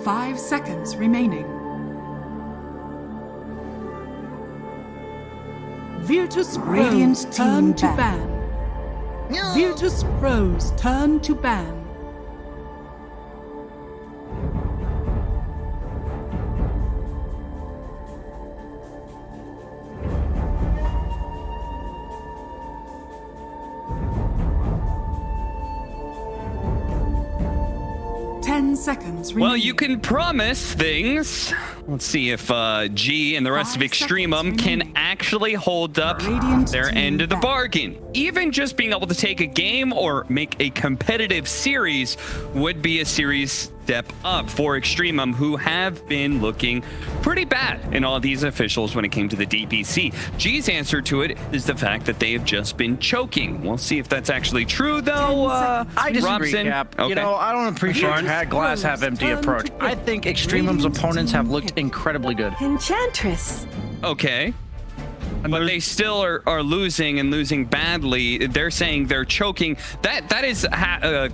5 seconds remaining. Virtus.pro's turn to ban. Virtus.pro's turn to ban. Seconds remaining. Well, you can promise things. Let's see if G and the rest of EXTREMUM can actually hold up their end of the bargain. Even just being able to take a game or make a competitive series would be a serious step up for EXTREMUM, who have been looking pretty bad in all these officials when it came to the DPC. G's answer to it is the fact that they have just been choking. We'll see if that's actually true, though. I disagree, Robson. Cap. Okay. You know, I don't appreciate had glass half empty approach. I think EXTREMUM's opponents have looked incredibly good. Enchantress. Okay. But they still are losing and losing badly. They're saying they're choking. That is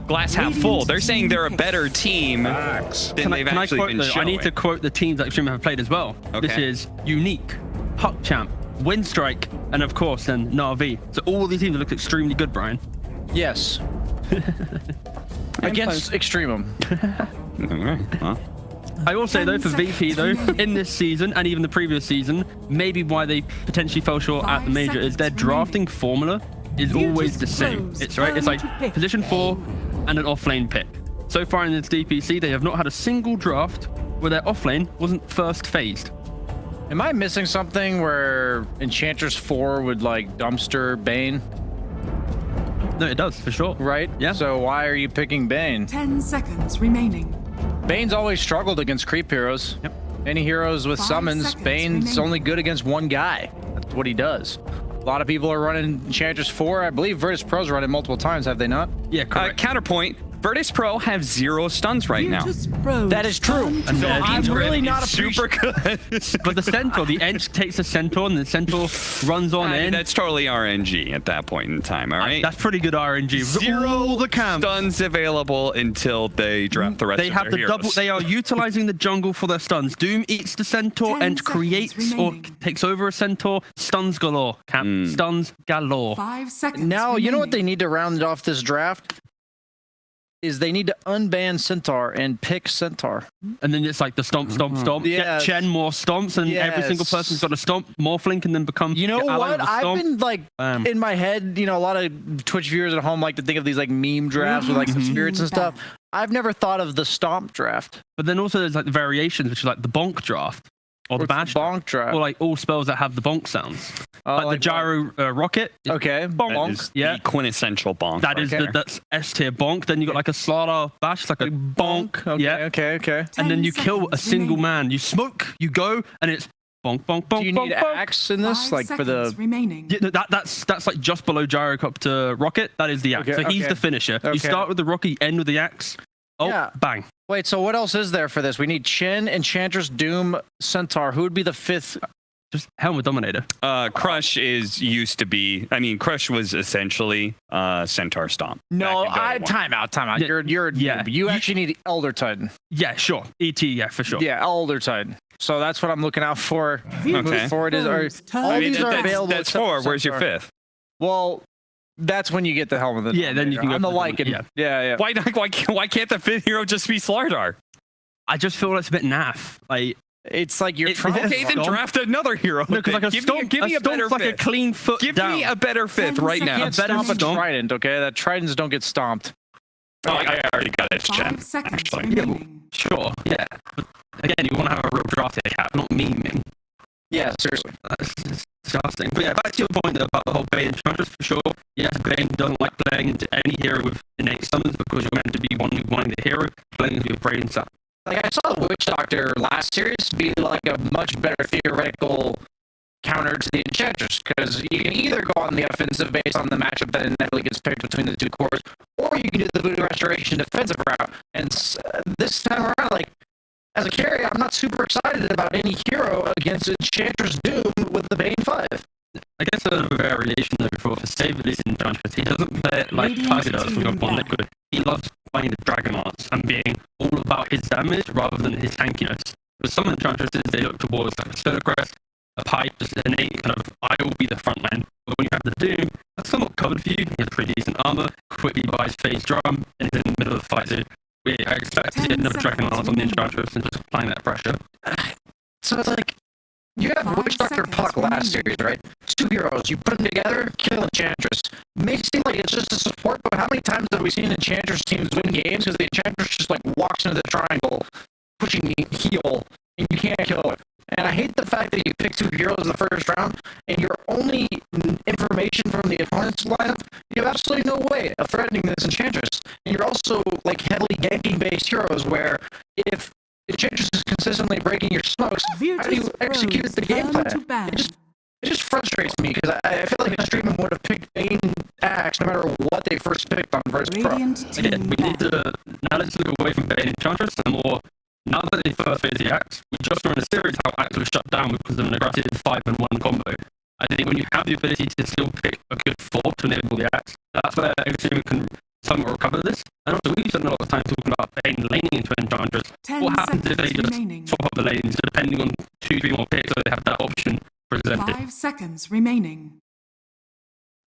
glass half full. They're saying they're a better team than they've actually been showing. I need to quote the teams that EXTREMUM have played as well. Okay. This is Unique, Puckchamp, Windstrike, and of course then Na'Vi. So all these teams look extremely good, Brian. Yes. Against EXTREMUM. All right. Well. I will say though, for VP though, in this season and even the previous season, maybe why they potentially fell short at the major is their drafting formula is always the same. It's right. It's like position 4 and an offlane pick. So far in this DPC, they have not had a single draft where their offlane wasn't first phased. Am I missing something where Enchantress 4 would like dumpster Bane? No, it does for sure. Right? Yeah. So why are you picking Bane? 10 seconds remaining. Bane's always struggled against creep heroes. Yep. Any heroes with 5 summons, seconds Bane's remaining. only good against one guy. That's what he does. A lot of people are running Enchantress 4. I believe Virtus.pro's run it multiple times, have they not? Yeah, correct. Counterpoint. Virtus.pro have 0 stuns right now. That is true. And So their I'm team really is not Super good. But the Centaur, the Edge takes the Centaur and the Centaur runs on in. That's totally RNG at that point in time, all right? That's pretty good RNG. 0 All the camp. stuns available until they drop the rest They of have their the heroes. double. They are utilizing the jungle for their stuns. Doom eats the Centaur 10 and seconds creates or remaining. takes over a Centaur. Stuns galore. Camp. Stuns galore. 5 seconds. Now, you know what they remaining. need to round off this draft? Is they need to unban Centaur and pick Centaur. And then it's like the stomp, stomp, stomp. Yes. Get Chen more stomps, and every single Yes. person's got a stomp. Morphling can then become. You know your ally what? with a I've stomp. been like in my head, you know, a lot of Twitch viewers at home like to think of these like meme drafts with like the spirits and stuff. I've never thought of the stomp draft. But then also there's like the variations, which is like the bonk draft or the What's bash bonk draft. or like all spells that have the bonk sounds. Oh, like the gyro rocket. Okay, That bonk. is Yeah. the quintessential bonk. That is Okay. that's S tier bonk. Then you got like a Slaughter bash, it's like a bonk. Okay, Yeah. okay. And then 10 you kill a seconds single remaining. man. You smoke, you go, and it's bonk, bonk, bonk, Do you bonk, need bonk. axe in this? 5 Like for the seconds remaining. Yeah, that's like just below gyrocopter rocket. That is the axe. Okay, so he's okay. the finisher. Okay. You start with the rocket, you end with the axe. Oh, Yeah. bang. Wait, so what else is there for this? We need Chen, Enchantress, Doom, Centaur. Who would be the 5th? Just Helmet Dominator. Crush used to be. I mean, Crush was essentially Centaur Stomp. No, back in Dota 1. time out. Yeah, You're yeah. You actually need Elder Titan. Yeah, sure. ET, yeah, for sure. Yeah, Elder Titan. So that's what I'm looking out for. Okay. Moving forward is all I mean, these are that's available. that's except 4. Where's your Centaur. 5th? Well, that's when you get the helmet. Of the Yeah, then you can go on the for the Lycan. Dominator, Yeah. Why not? Why can't the 5th hero just be Slardar? I just feel it's a bit naff. Like, It's like you're It- trying. Okay, then Stomp? draft another hero. no, because like a give stomp, me a better stomp's like a 5th. clean foot Give down. me a better 5th 10 right now. can't better stomp a stomp. trident, okay? That tridents don't get stomped. Oh, I already got it, 5 Jen. seconds Actually. remaining. Sure, yeah. But again, you want to have a real draft here, Cap, not memeing. Yeah, seriously. That's disgusting. But yeah, back to your point about the whole Bane Enchantress for sure. Yes, Bane doesn't like playing into any hero with innate summons because you're meant to be wanting the hero, playing with your brain sap. Like, I saw the Witch Doctor last series be like a much better theoretical counter to the Enchantress, because you can either go on the offensive based on the matchup that inevitably gets picked between the two cores, or you can do the Voodoo Restoration defensive route. And this time around, like, as a carry, I'm not super excited about any hero against Enchantress Doom with the Bane 5. I guess a variation though for save this Enchantress. He doesn't play it like Tiger does with one liquid. He loves playing the Dragon Arts and being all all about his damage rather than his tankiness. Because some enchantresses, they look towards like a Solar Crest, a pipe, just innate kind of, I will be the front line. But when you have the Doom, that's somewhat covered for you. He has pretty decent armor, quickly buys phase drum, and is in the middle of the fight. So I expect to see another Dragon Lance on the Enchantress and just applying that pressure. So it's like, you have Witch Doctor Puck last series, right? 2 heroes, you put them together, kill Enchantress. May seem like it's just a support, but how many times have we seen Enchantress teams win games because the Enchantress just like walks into the triangle, pushing the heal, and you can't kill it? And I hate the fact that you pick 2 heroes in the first round, and your only information from the opponent's lineup, you have absolutely no way of threatening this Enchantress. And you're also like heavily ganking-based heroes, where if Enchantress is consistently breaking your smokes, how do you execute the game plan? It just frustrates me, because I feel like EXTREMUM would have picked Bane Axe no matter what they first picked on Virtus.pro. Again, we need to, now let's look away from Bane Enchantress and more, now that they first phase the Axe, we just saw in a series how Axe was shut down because of an aggressive 5-in-1 combo. I think when you have the ability to still pick a good 4 to enable the Axe, that's where EXTREMUM can somewhat recover this. And also, we've spent a lot of time talking about Bane laning into Enchantress. What happens if they just swap up the lanes, depending on 2-3 more picks, so they have that option presented? 5 seconds remaining.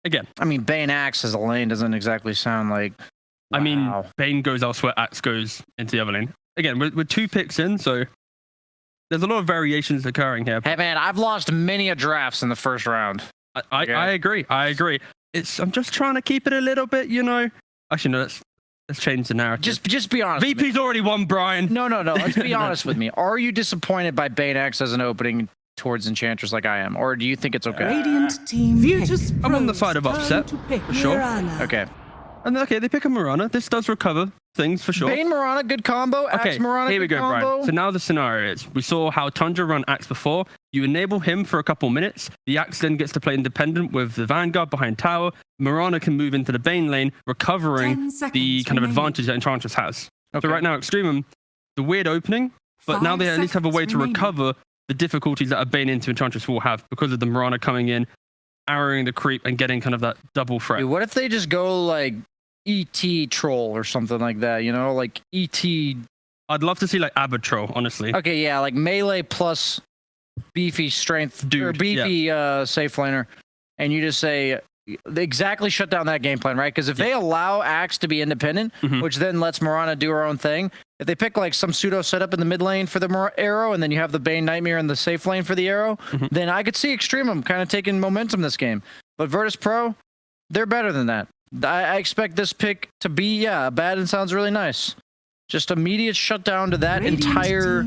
Again, I mean, Bane Axe as a lane doesn't exactly sound like... I mean, wow. Bane goes elsewhere, Axe goes into the other lane. Again, we're 2 picks in, so there's a lot of variations occurring here. Hey, man, I've lost many a drafts in the first round. I agree. I'm just trying to keep it a little bit, you know. Actually, no, let's change the narrative. Just be honest. VP's already won, Brian. No. Let's be honest with me. Are you disappointed by Bane Axe as an opening towards Enchantress like I am, or do you think it's okay? Radiant team Virtus. I'm on the side of upset, for sure. Okay. And okay, they pick a Mirana. This does recover things for sure. Bane Mirana, good combo. Axe Mirana, here we good go, combo. Brian. So now the scenario is, we saw how Tundra run Axe before. You enable him for a couple minutes. The Axe then gets to play independent with the Vanguard behind tower. Mirana can move into the Bane lane, recovering the kind of advantage that Enchantress has. Okay. So right now, EXTREMUM, the weird opening, but now they at least have a way to recover the difficulties that a Bane into Enchantress will have because of the Mirana coming in, arrowing the creep, and getting kind of that double threat. Dude, what if they just go like ET troll or something like that, you know, like ET. I'd love to see like Abba troll, honestly. Okay, yeah, like melee plus beefy strength Dude, or beefy safe laner, and you just say they exactly shut down that game plan, right? Because if they allow Axe to be independent, which then lets Mirana do her own thing, if they pick like some pseudo setup in the mid lane for the arrow, and then you have the Bane Nightmare in the safe lane for the arrow, then I could see EXTREMUM kind of taking momentum this game. But Virtus.pro, they're better than that. I expect this pick to be, Abaddon sounds really nice. Just immediate shutdown to that entire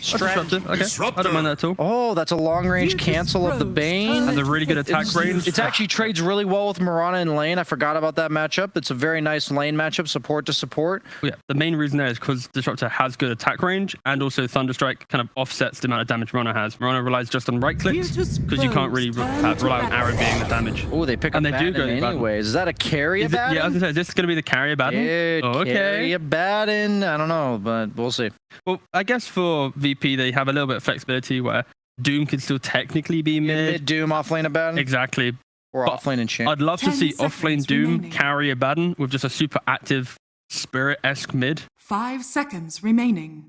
strategy. Okay, I don't mind that at all. Oh, that's a long-range cancel of the Bane. Has a really good attack range. It actually trades really well with Mirana in lane. I forgot about that matchup. It's a very nice lane matchup, support to support. Yeah, the main reason there is because Disruptor has good attack range, and also Thunderstrike kind of offsets the amount of damage Mirana has. Mirana relies just on right clicks, because you can't really rely on arrow being the damage. Oh, they pick up Abaddon anyways. Is that a carry Abaddon? Yeah, I was gonna say, this is going to be the carry Abaddon. Carry Abaddon. I don't know, but we'll see. Well, I guess for VP, they have a little bit of flexibility where Doom can still technically be mid. Doom offlane Abaddon? Exactly. Or offlane Enchant. I'd love to see offlane Doom carry Abaddon with just a super active Spirit-esque mid. 5 seconds remaining.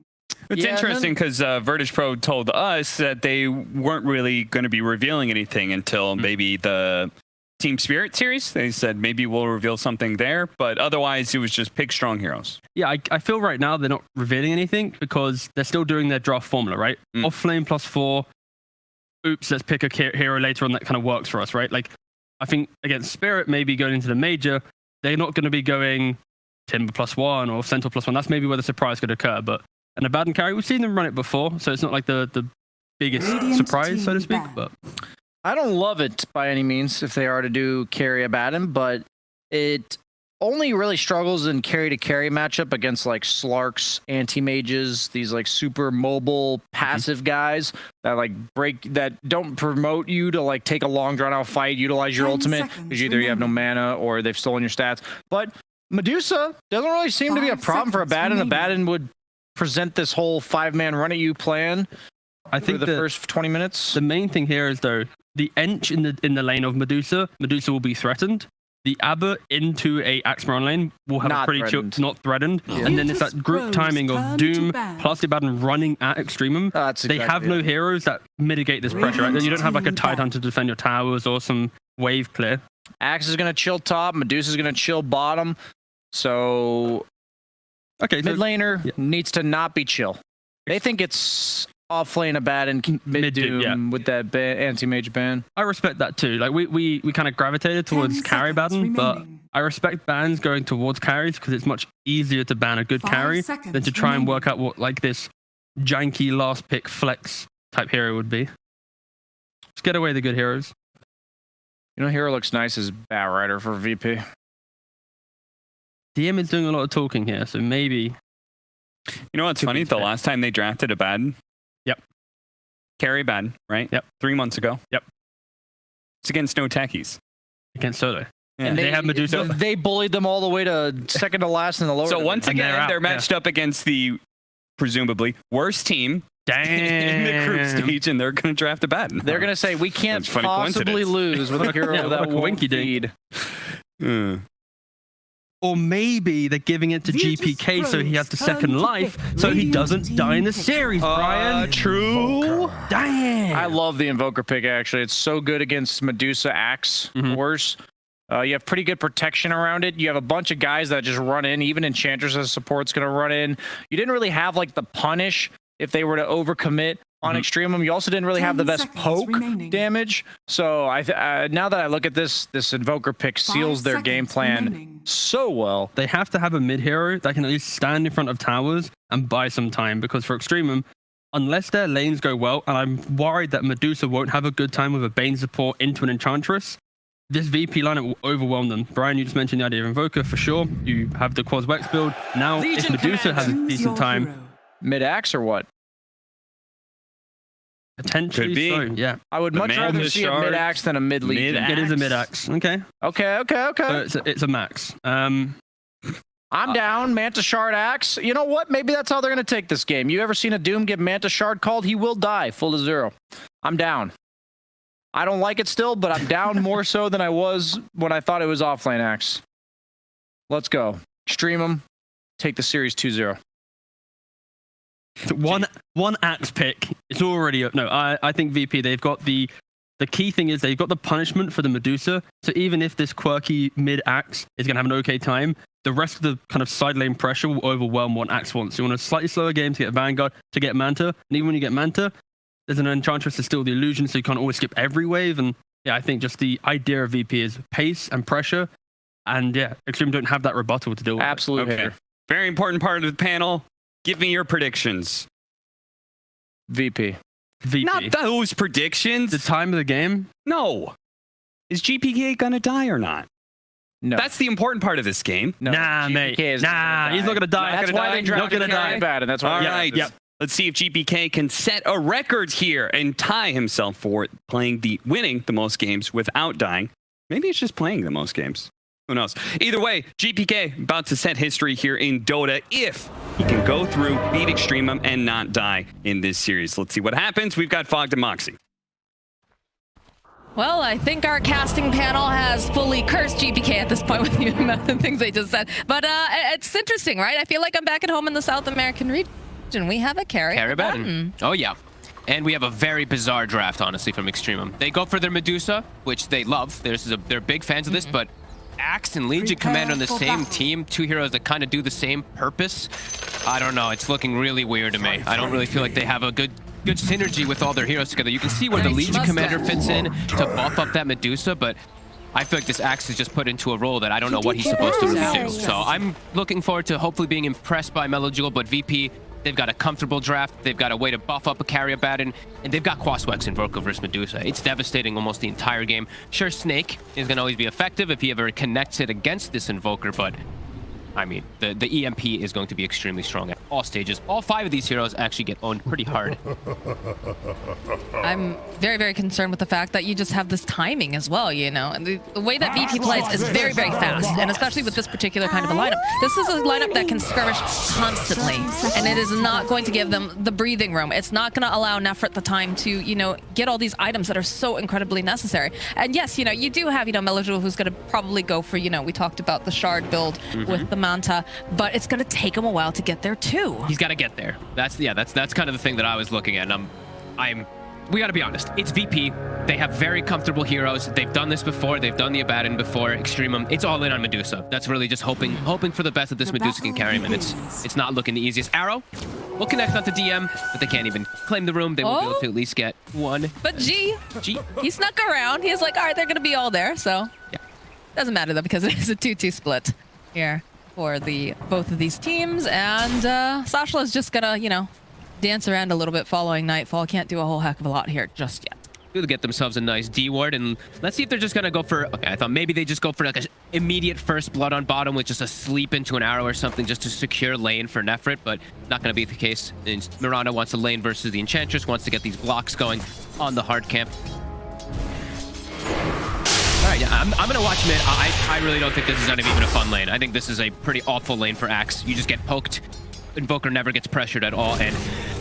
It's interesting because Virtus.pro told us that they weren't really going to be revealing anything until maybe the Team Spirit series. They said maybe we'll reveal something there, but otherwise it was just pick strong heroes. Yeah, I feel right now they're not revealing anything because they're still doing their draft formula, right? Offlane +4. Oops, let's pick a hero later on that kind of works for us, right? Like, I think against Spirit, maybe going into the major, they're not going to be going Timber +1 or Centaur +1. That's maybe where the surprise could occur, but an Abaddon carry, we've seen them run it before, so it's not like the biggest surprise, so to speak, but I don't love it by any means if they are to do carry Abaddon, but it only really struggles in carry-to-carry matchup against like Slarks, anti-mages, these like super mobile, passive guys that like that don't promote you to like take a long drawn-out fight, utilize your ultimate, because either you have no mana or they've stolen your stats. But Medusa doesn't really seem to be a problem for Abaddon. Abaddon would present this whole 5-man run-at-you plan. I think the first 20 minutes. The main thing here is though, the Ench in the lane of Medusa will be threatened. the Abbot into a Axeman lane will have Not a pretty threatened. not threatened. And then it's that group timing of Doom plus the Abaddon running at Extremum. That's They exactly have no it. heroes that mitigate this pressure. Right? You don't have like a Titan to defend your towers or some wave clear. Axe is going to chill top. Medusa is going to chill bottom. So Okay, so mid laner needs to not be chill. They think it's off lane Abaddon mid Doom yeah. with that anti-mage ban. I respect that too. Like we kind of gravitated towards 10 carry seconds ban, but remaining. I respect bans going towards carries because it's much easier to ban a good 5 carry seconds than to try and remaining. work out what like this janky last pick flex type hero would be. Just get away the good heroes. You know, hero looks nice as Bat Rider for VP. Mm-hmm. DM is doing a lot of talking here, so maybe. You know what's Could funny? be The fair. last time they drafted a Abaddon. Yep. Carry Abaddon, right? Yep. 3 months ago. Yep. It's against no techies. Against Solo. Yeah. And they have Medusa. They bullied them all the way to second to last in the lower. So once And they're again, out, they're matched up against the presumably worst team in the group Damn. stage, and they're going to draft Abaddon. they're going to say we can't That's a funny possibly coincidence. lose with a hero Yeah, that what a won't coinky dink. feed. Or maybe they're giving it to GPK so he has the second life, so he doesn't die in the series, Brian. True. Damn. I love the Invoker pick, actually. It's so good against Medusa Axe. Worse. You have pretty good protection around it. You have a bunch of guys that just run in. Even Enchantress as support's going to run in. You didn't really have like the punish if they were to overcommit on Extremum. You also didn't really have the 10 best seconds poke remaining. damage. So now that I look at this Invoker pick 5 seals their game seconds plan remaining. so well. They have to have a mid hero that can at least stand in front of towers and buy some time, because for Extremum, unless their lanes go well, and I'm worried that Medusa won't have a good time with a Bane support into an Enchantress, this VP lineup will overwhelm them. Brian, you just mentioned the idea of Invoker for sure. You have the Quas Wex build. Now, if Legion Medusa has a Choose decent your time, hero. Mid-axe or what? potentially Could be. so, yeah. I would The much rather Manta see a Shard. mid-axe than a mid-legion. Mid-axe. It is a mid-axe. Okay. Okay. So it's a max. I'm down. Manta Shard Axe. You know what? Maybe that's how they're going to take this game. You ever seen a Doom get Manta Shard called? He will die. Full to 0. I'm down. I don't like it still, but I'm down more so than I was when I thought it was offlane Axe. Let's go. Extremum. Take the series 2-0. One axe pick. It's already no. I think VP. They've got the key thing is they've got the punishment for the Medusa. So even if this quirky mid axe is gonna have an okay time, the rest of the kind of side lane pressure will overwhelm what axe wants. You want a slightly slower game to get Vanguard, to get Manta, and even when you get Manta, there's an Enchantress is still the illusion, so you can't always skip every wave. And yeah, I think just the idea of VP is pace and pressure, and yeah, Extreme don't have that rebuttal to deal with. Absolute Okay. hitter. Very important part of the panel. Give me your predictions. VP. VP. Not those predictions. The time of the game. No. Is GPK gonna die or not? No. That's the important part of this game. no. Nah, mate. GPK is Nah, he's not gonna die. That's gonna why die. they Not drafted gonna Carry die. Bad, and that's why. All we right. got this. Let's see if GPK can set a record here and tie himself for winning the most games without dying. Maybe it's just playing the most games. Who knows? Either way, GPK about to set history here in Dota if he can go through, beat Extremum, and not die in this series. Let's see what happens. We've got Fogged and Moxie. Well, I think our casting panel has fully cursed GPK at this point with the amount of things they just said. But it's interesting, right? I feel like I'm back at home in the South American region. We have a carry. Baden. Oh, yeah. And we have a very bizarre draft, honestly, from Extremum. They go for their Medusa, which they love. They're big fans of this, but Axe and Legion Commander on the same team, two heroes that kind of do the same purpose. I don't know. It's looking really weird to me. I don't really feel like they have a good synergy with all their heroes together. You can see where the Legion Commander fits in to buff up that Medusa, but I feel like this Axe is just put into a role that I don't know what he's supposed to do. So I'm looking forward to hopefully being impressed by Melojugul, but VP, they've got a comfortable draft. They've got a way to buff up a carry Abaddon, and they've got Quaswex Invoker versus Medusa. It's devastating almost the entire game. Sure, Snake is going to always be effective if he ever connects it against this Invoker, but I mean, the EMP is going to be extremely strong at all stages. All 5 of these heroes actually get owned pretty hard. I'm very, very concerned with the fact that you just have this timing as well, you know. And the way that VP plays is very, very fast, and especially with this particular kind of a lineup. This is a lineup that can skirmish constantly, and it is not going to give them the breathing room. It's not going to allow Nefrit the time to, you know, get all these items that are so incredibly necessary. And yes, you know, you do have, you know, Melojul, who's going to probably go for, you know, we talked about the shard build with the Manta, but it's going to take him a while to get there too. He's got to get there. That's kind of the thing that I was looking at. And we got to be honest. It's VP. They have very comfortable heroes. They've done this before. They've done the Abaddon before. EXTREMUM. It's all in on Medusa. That's really just hoping for the best that this Medusa can carry him. And it's not looking the easiest. Arrow will connect onto DM, but they can't even claim the room. They will be able to at least get one. But G, he snuck around. He's like, all right, they're going to be all there. So yeah. Doesn't matter though, because it is a 2-2 split here for both of these teams, and Sasha is just gonna, you know, dance around a little bit following Nightfall. Can't do a whole heck of a lot here just yet. To get themselves a nice D ward, and let's see if they're just gonna go for. Okay, I thought maybe they just go for like an immediate first blood on bottom with just a sleep into an arrow or something just to secure lane for Nefrit, but not gonna be the case. And Miranda wants a lane versus the Enchantress, wants to get these blocks going on the hard camp. All right, yeah, I'm gonna watch mid. I really don't think this is not even a fun lane. I think this is a pretty awful lane for Axe. You just get poked. Invoker never gets pressured at all. And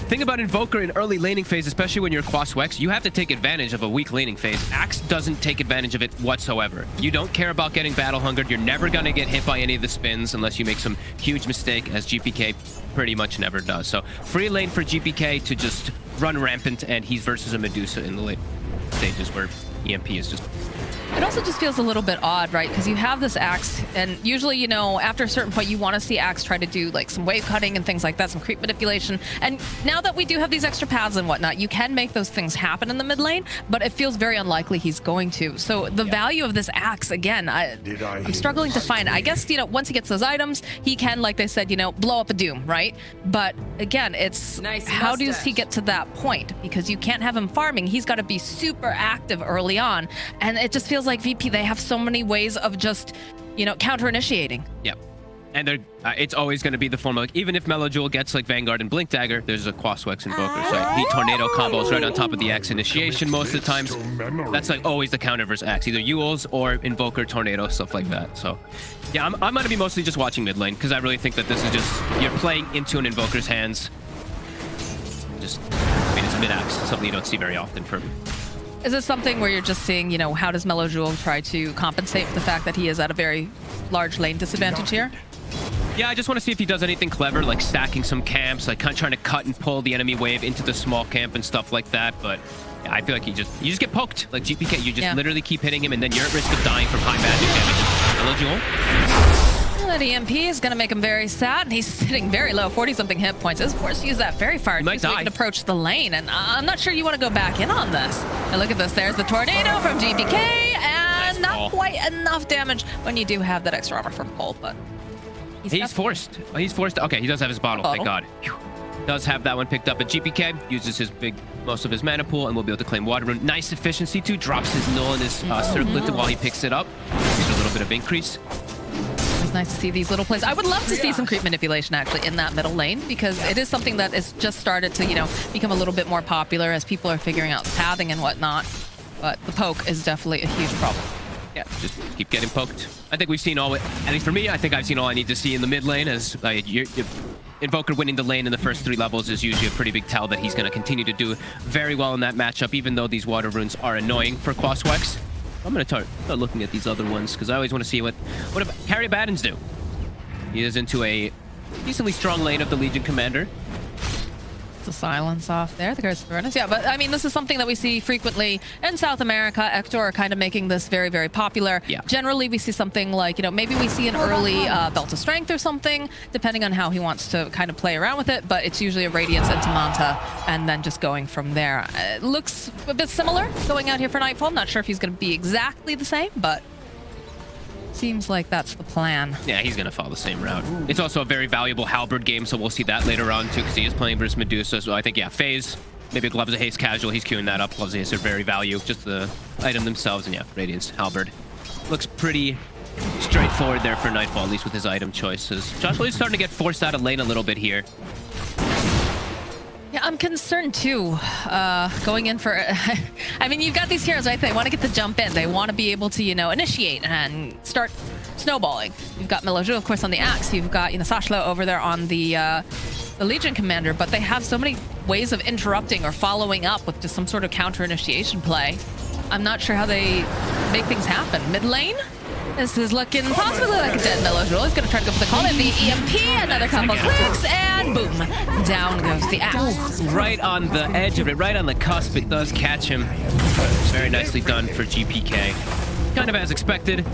thing about Invoker in early laning phase, especially when you're Quaswex, you have to take advantage of a weak laning phase. Axe doesn't take advantage of it whatsoever. You don't care about getting battle hungered. You're never gonna get hit by any of the spins unless you make some huge mistake, as GPK pretty much never does. So free lane for GPK to just run rampant, and he's versus a Medusa in the late stages where EMP is just... It also just feels a little bit odd, right? Because you have this Axe, and usually, you know, after a certain point, you want to see Axe try to do like some wave cutting and things like that, some creep manipulation. And now that we do have these extra paths and whatnot, you can make those things happen in the mid lane, but it feels very unlikely he's going to. So the value of this Axe, again, I'm struggling to find. I guess, you know, once he gets those items, he can, like they said, you know, blow up a Doom, right? But again, it's how does he get to that point? Because you can't have him farming. He's got to be super active early on, and it just feels like VP, they have so many ways of just, you know, counter-initiating. Yep. And they're, it's always going to be the form of, like, even if Melojul gets like Vanguard and Blink Dagger, there's a Quaswex Invoker. So he tornado combos right on top of the Axe initiation most of the times. That's like always the counter versus Axe, either Yules or Invoker, Tornado, stuff like that. So yeah, I'm going to be mostly just watching mid lane, because I really think that this is just, you're playing into an Invoker's hands. Just, I mean, it's mid-Axe, something you don't see very often from... Is this something where you're just seeing, you know, how does Melojul try to compensate for the fact that he is at a very large lane disadvantage here? Yeah, I just want to see if he does anything clever, like stacking some camps, like trying to cut and pull the enemy wave into the small camp and stuff like that. But yeah, I feel like you just get poked. Like GPK, you just literally keep hitting him, and then you're at risk of dying from high magic damage. Melojul. That EMP is going to make him very sad, and he's sitting very low, 40-something hit points. Is forced to use that very far so he can approach the lane, and I'm not sure you want to go back in on this. And look at this, there's the tornado from GPK, and not quite enough damage when you do have that extra armor from Cole, but... He's forced. Okay, he does have his bottle, thank God. Whew. Does have that one picked up at GPK, uses most of his mana pool, and will be able to claim Water Rune. Nice efficiency too, drops his null and his circlet while he picks it up. Gives a little bit of increase. It's nice to see these little plays. I would love to see some creep manipulation actually in that middle lane, because it is something that is just started to, you know, become a little bit more popular as people are figuring out pathing and whatnot. But the poke is definitely a huge problem. Yeah, just keep getting poked. I think we've seen all, at least for me, I think I've seen all I need to see in the mid lane, as Invoker winning the lane in the first 3 levels is usually a pretty big tell that he's going to continue to do very well in that matchup, even though these water runes are annoying for Quaswex. I'm going to start looking at these other ones, because I always want to see what carry Abaddons do. He is into a decently strong lane of the Legion Commander. The silence off there, the Curse of Furnace. Yeah, but I mean, this is something that we see frequently in South America. Ector are kind of making this very, very popular. Yeah. Generally, we see something like, you know, maybe we see an early Belt of Strength or something, depending on how he wants to kind of play around with it, but it's usually a Radiance into Manta, and then just going from there. It looks a bit similar going out here for Nightfall. I'm not sure if he's going to be exactly the same, but seems like that's the plan. Yeah, he's going to follow the same route. It's also a very valuable Halberd game, so we'll see that later on, too, because he is playing versus Medusa. So I think, yeah, Phase, maybe a Gloves of Haste casual. He's queuing that up. Gloves of Haste are very value. Just the item themselves, and yeah, Radiance, Halberd. Looks pretty straightforward there for Nightfall, at least with his item choices. Joshua is starting to get forced out of lane a little bit here. Yeah, I'm concerned too. Going in for, I mean, you've got these heroes, right? They want to get the jump in. They want to be able to, you know, initiate and start snowballing. You've got Meloju, of course, on the axe. You've got, you know, Sashlo over there on the Legion commander. But they have so many ways of interrupting or following up with just some sort of counter initiation play. I'm not sure how they make things happen. Mid lane? This is looking possibly like a dead Meloju. He's going to try to go for the call in the EMP. Another couple clicks, and boom. Down goes the axe. Right on the edge of it, right on the cusp. It does catch him. Very nicely done for GPK. Kind of as expected.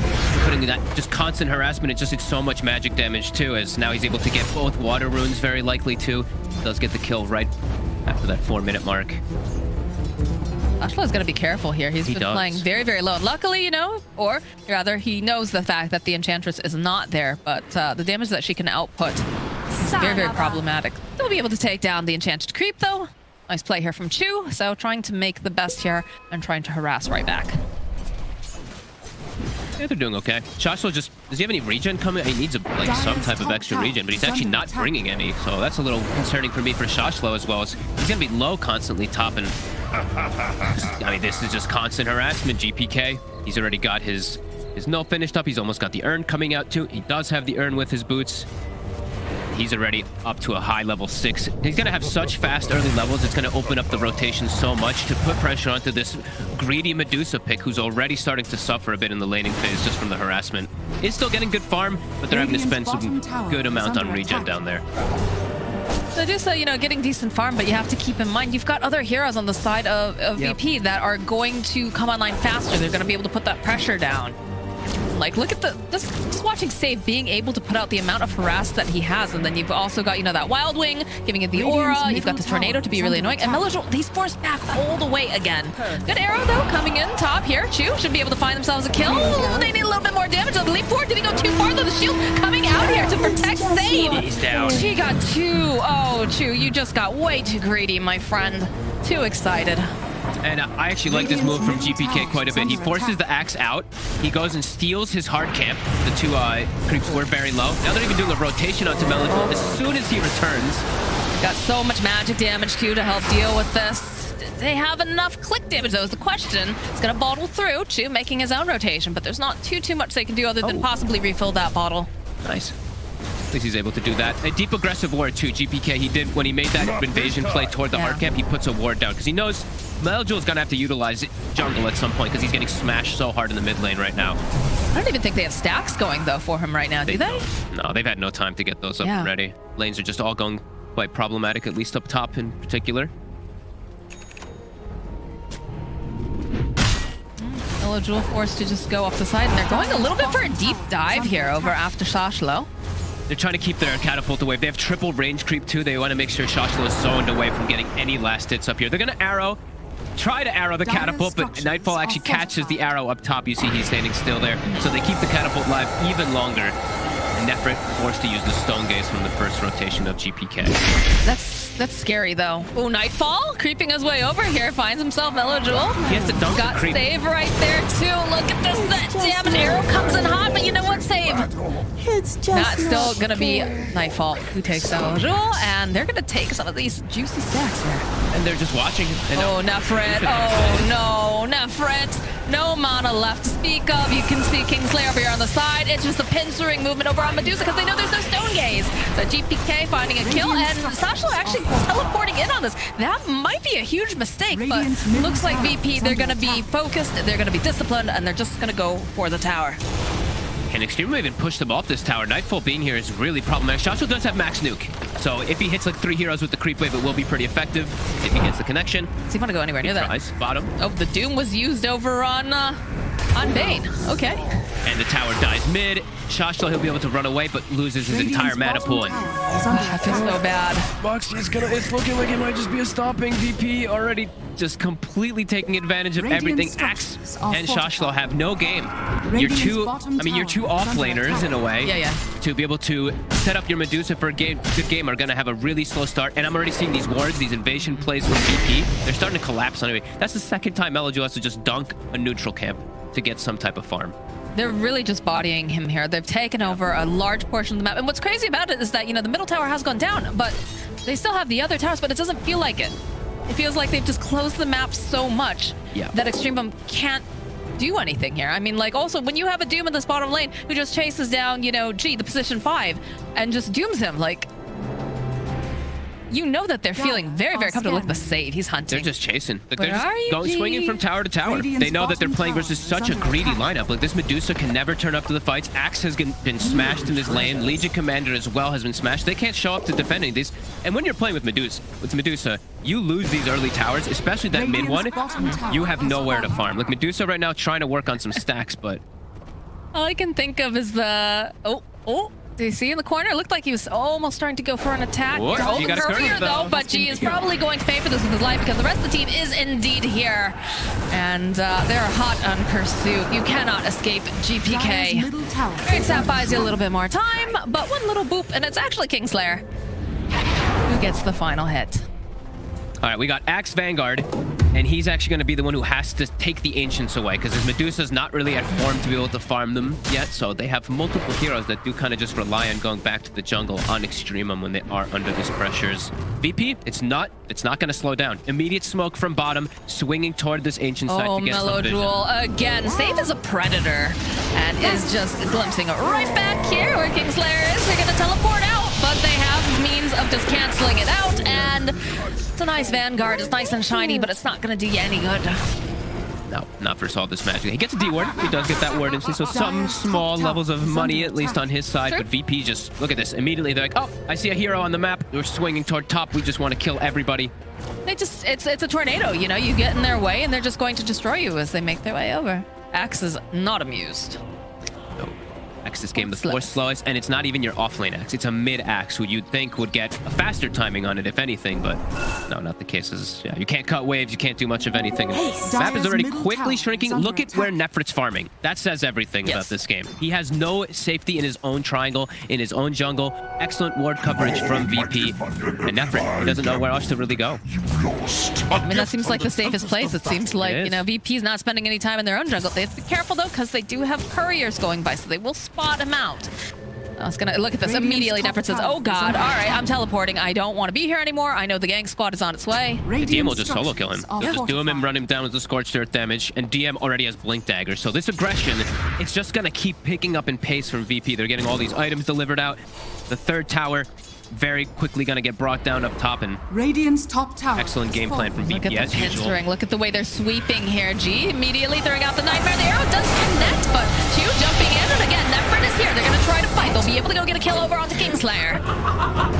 Putting that just constant harassment. It just did so much magic damage too, as now he's able to get both water runes, very likely too. Does get the kill right after that 4-minute mark. Ashla is going to be careful here. He's been playing very, very low. And luckily, you know, or rather, he knows the fact that the Enchantress is not there, but the damage that she can output is very, very problematic. They'll be able to take down the Enchanted Creep, though. Nice play here from Chu. So trying to make the best here and trying to harass right back. Yeah, they're doing okay. Joshua just... Does he have any regen coming? He needs like some type of extra regen, but he's actually not bringing any. So that's a little concerning for me for Shoshlo as well. As he's going to be low constantly topping. I mean, this is just constant harassment, GPK. He's already got his null finished up. He's almost got the urn coming out too. He does have the urn with his boots. He's already up to a high level 6. He's going to have such fast early levels. It's going to open up the rotation so much to put pressure onto this greedy Medusa pick, who's already starting to suffer a bit in the laning phase just from the harassment. Is still getting good farm, but they're having to spend some good amount on regen down there. So just you know, getting decent farm, but you have to keep in mind you've got other heroes on the side of VP that are going to come online faster. They're going to be able to put that pressure down. Like, look at the just watching Save being able to put out the amount of harass that he has, and then you've also got, you know, that Wild Wing giving it the aura. You've got the tornado to be really annoying, and Meloju, he's forced back all the way again. Good arrow though coming in top here. Chu should be able to find themselves a kill. They need a little bit more damage on the leap forward. Did he go too far though? The shield coming out here to protect Save. He's down. She got 2. Oh, Chu, you just got way too greedy, my friend. Too excited. And I actually like this move from GPK quite a bit. He forces the axe out. He goes and steals his hard camp. The 2 creeps were very low. Now they're even doing a rotation onto Meloju as soon as he returns. Got so much magic damage too to help deal with this. They have enough click damage though is the question. It's gonna bottle through. Chu making his own rotation, but there's not too much they can do other than possibly refill that bottle. Nice. At least he's able to do that. A deep aggressive ward too. GPK, he did when he made that invasion play toward the hard camp, he puts a ward down because he knows Meloju is gonna have to utilize jungle at some point because he's getting smashed so hard in the mid lane right now. I don't even think they have stacks going though for him right now, do they? No, they've had no time to get those up and ready. Lanes are just all going quite problematic, at least up top in particular. Meloju forced to just go off the side, and they're going a little bit for a deep dive here over after Shoshlo. They're trying to keep their catapult away. They have triple range creep too. They want to make sure Shoshlo is zoned away from getting any last hits up here. They're going to try to arrow the catapult, but Nightfall actually catches the arrow up top. You see he's standing still there. So they keep the catapult live even longer. And Nefrit forced to use the Stone Gaze from the first rotation of GPK. That's scary though. Oh, Nightfall creeping his way over here, finds himself Meloju. He has to dunk the creep. Got Save right there too. Look at this. That damage arrow comes in hot, but you know what, Save? It's just Not still gonna be Nightfall who takes Meloju, and they're gonna take some of these juicy stacks here. And they're just watching. And oh, Nefrit. Oh no, Nefrit. No mana left to speak of. You can see Kingslayer over here on the side. It's just a pincering movement over on Medusa because they know there's no Stone Gaze. So GPK finding a kill, and Sashlo actually teleporting in on this. That might be a huge mistake, but looks like VP, they're going to be focused, they're going to be disciplined, and they're just going to go for the tower. Can Extremum even push them off this tower? Nightfall being here is really problematic. Shoshlo does have max nuke, so if he hits like 3 heroes with the creep wave, it will be pretty effective if he gets the connection. Does he want to go anywhere near that? Bottom. Oh, the Doom was used over on Bane. Okay. And the tower dies mid. Shoshlo, he'll be able to run away, but loses his entire mana pool. I feel so bad. It's looking like it might just be a stopping. VP already just completely taking advantage of everything. Axe and Shoshlo have no game. You're two off laners in a way. Yeah. To be able to set up your Medusa for a good game are going to have a really slow start. And I'm already seeing these wards, these invasion plays from VP. They're starting to collapse anyway. That's the second time Meloju has to just dunk a neutral camp to get some type of farm. They're really just bodying him here. They've taken over a large portion of the map. And what's crazy about it is that, you know, the middle tower has gone down, but they still have the other towers, but it doesn't feel like it. It feels like they've just closed the map so much that EXTREMUM can't do anything here. I mean, like, also, when you have a Doom in this bottom lane who just chases down, you know, G, the position 5, and just dooms him, like, you know that they're feeling very, very comfortable. Look at the save. He's hunting. They're just chasing. Like, Where they're are you, just swinging from tower to tower. They know that they're playing versus such a greedy lineup. Like, this Medusa can never turn up to the fights. Axe has been smashed in his lane. Legion Commander as well has been smashed. They can't show up to defend any of these. And when you're playing with Medusa, you lose these early towers, especially that mid one. You have nowhere to farm. Like, Medusa right now trying to work on some stacks, but all I can think of is the... Oh. Do you see in the corner? It looked like he was almost starting to go for an attack. What? You're holding You got a career, curve, though, though. but G is probably going to pay for this with his life because the rest of the team is indeed here. And they're hot on pursuit. You cannot escape GPK. Great Sap buys you a little bit more time, but one little boop, and it's actually Kingslayer who gets the final hit. all right, we got Axe Vanguard, and he's actually going to be the one who has to take the Ancients away because his Medusa's not really at form to be able to farm them yet, so they have multiple heroes that do kind of just rely on going back to the jungle on EXTREMUM when they are under these pressures. VP, it's not going to slow down. Immediate smoke from bottom, swinging toward this Ancient side to get some Mellow vision. Jewel again. Safe as a predator and is just glimpsing right back here where Kingslayer is. They're going to teleport out, but they have means of just canceling it out, and it's a nice Vanguard. It's nice and shiny, but it's not going to do you any good. No, not for Solve This Magic. He gets a D ward. He does get that ward instantly, so some small levels of money at least on his side. Sure. But VP just, look at this. Immediately they're like, oh, I see a hero on the map. We're swinging toward top. We just want to kill everybody. They just, it's a tornado, you know? You get in their way and they're just going to destroy you as they make their way over. Axe is not amused. No. Axe this game the fourth slowest, and it's not even your offlane Axe. It's a mid Axe who you'd think would get a faster timing on it, if anything, but no, not the case. Yeah, you can't cut waves, you can't do much of anything. The map is already quickly shrinking. Look at where Nefrit's farming. That says everything about this game. He has no safety in his own triangle, in his own jungle. Excellent ward coverage from VP, and Nefrit doesn't know where else to really go. I mean, that seems like the safest place. It seems like, you know, VP's not spending any time in their own jungle. They have to be careful, though, because they do have couriers going by, so they will spot him out. I was gonna look at this immediately. Nefrit says, oh god, all right, I'm teleporting. I don't want to be here anymore. I know the gang squad is on its way. The DM will just solo kill him. They'll just do him and run him down with the Scorched Earth damage, and DM already has Blink Dagger, so this aggression, it's just gonna keep picking up in pace from VP. They're getting all these items delivered out. The third tower very quickly gonna get brought down up top, and Radiant's top tower. excellent game plan from Look VP at as the usual. pinstring. Look at the way they're sweeping here. G immediately throwing out the Nightmare. The arrow does connect, but Q jumping in, and again, Nefrit is here. They're going to try to fight. They'll be able to go get a kill over onto Kingslayer.